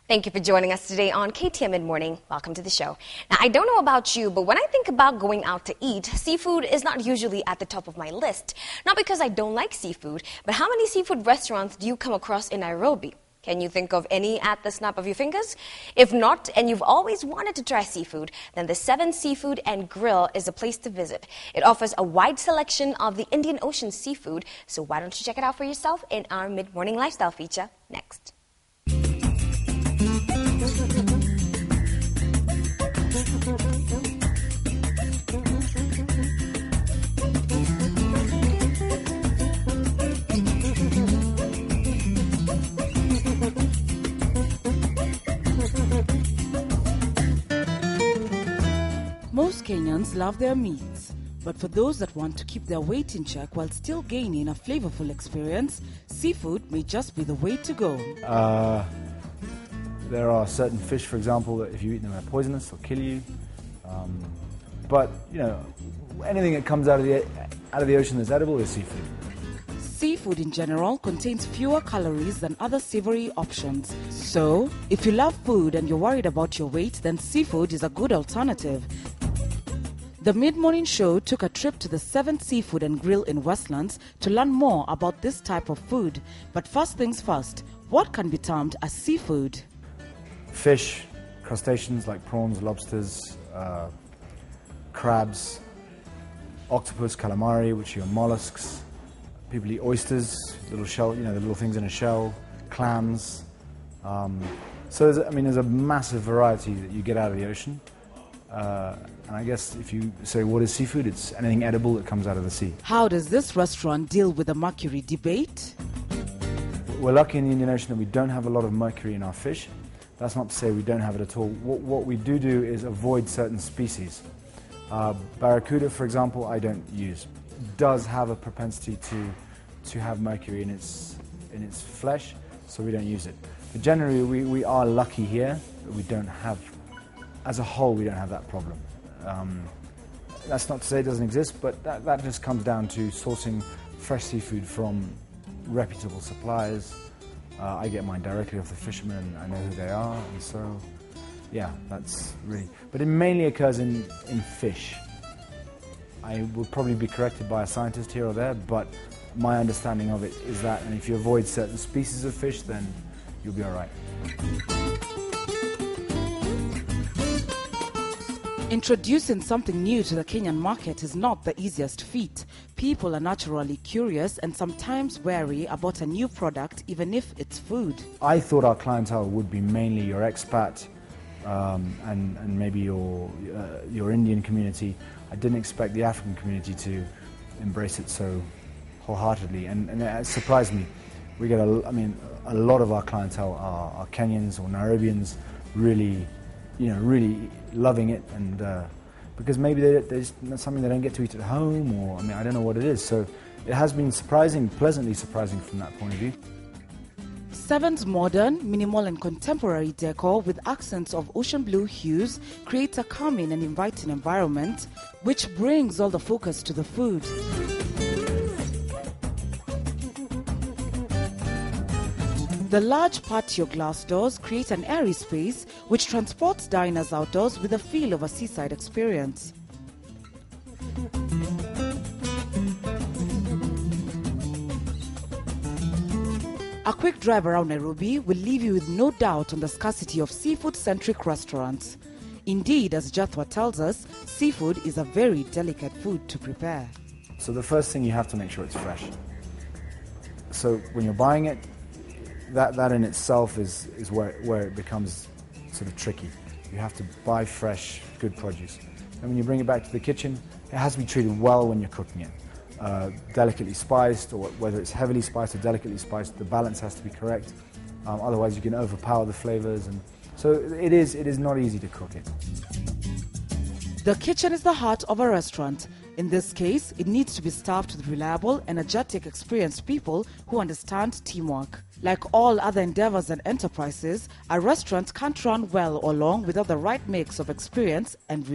Thank you for joining us today on Ktn Midmorning. Welcome to the show. Now, I don't know about you, but when I think about going out to eat, seafood is not usually at the top of my list. Not because I don't like seafood, but how many seafood restaurants do you come across in Nairobi? Can you think of any at the snap of your fingers? If not, and you've always wanted to try seafood, then the 7 Seafood and Grill is a place to visit. It offers a wide selection of the Indian Ocean seafood, so why don't you check it out for yourself in our Mid-Morning Lifestyle feature next. Most Kenyans love their meats, but for those that want to keep their weight in check while still gaining a flavorful experience, seafood may just be the way to go. There are certain fish, for example, that if you eat them are poisonous or kill you. But you know, anything that comes out of the ocean that's edible is seafood. Seafood in general contains fewer calories than other savory options. So, if you love food and you're worried about your weight, then seafood is a good alternative. The Mid-Morning Show took a trip to the 7th Seafood and Grill in Westlands to learn more about this type of food. But first things first, what can be termed as seafood? Fish, crustaceans like prawns, lobsters, crabs, octopus, calamari, which are mollusks. People eat oysters, little shell, the little things in a shell, clams. So there's a massive variety that you get out of the ocean. And I guess if you say what is seafood, it's anything edible that comes out of the sea. How does this restaurant deal with the mercury debate? We're lucky in the Indian Ocean that we don't have a lot of mercury in our fish. That's not to say we don't have it at all. What we do is avoid certain species. Barracuda, for example, I don't use. Does have a propensity to have mercury in its flesh, so we don't use it. But generally, we are lucky here that we don't have, as a whole, we don't have that problem. That's not to say it doesn't exist, but that just comes down to sourcing fresh seafood from reputable suppliers. I get mine directly off the fishermen, I know who they are, and so, yeah, that's really... But it mainly occurs in fish. I will probably be corrected by a scientist here or there, but my understanding of it is that, and if you avoid certain species of fish, then you'll be all right. Introducing something new to the Kenyan market is not the easiest feat. People are naturally curious and sometimes wary about a new product, even if it's food. I thought our clientele would be mainly your expat and maybe your Indian community. I didn't expect the African community to embrace it so wholeheartedly, and it surprised me. We get a lot of our clientele are Kenyans or Nairobians, really loving it, and because maybe there's something they don't get to eat at home, or I don't know what it is. So it has been pleasantly surprising from that point of view. 7's modern, minimal and contemporary decor with accents of ocean blue hues creates a calming and inviting environment, which brings all the focus to the food. The large patio glass doors create an airy space which transports diners outdoors with a feel of a seaside experience. A quick drive around Nairobi will leave you with no doubt on the scarcity of seafood-centric restaurants. Indeed, as Jathwa tells us, seafood is a very delicate food to prepare. So the first thing, you have to make sure it's fresh. So when you're buying it, that in itself is where it becomes sort of tricky. You have to buy fresh, good produce. And when you bring it back to the kitchen, it has to be treated well when you're cooking it. Delicately spiced, or whether it's heavily spiced or delicately spiced, the balance has to be correct. Otherwise you can overpower the flavors, and so it is not easy to cook it. The kitchen is the heart of a restaurant. In this case, it needs to be staffed with reliable, energetic, experienced people who understand teamwork. Like all other endeavors and enterprises, a restaurant can't run well or long without the right mix of experience and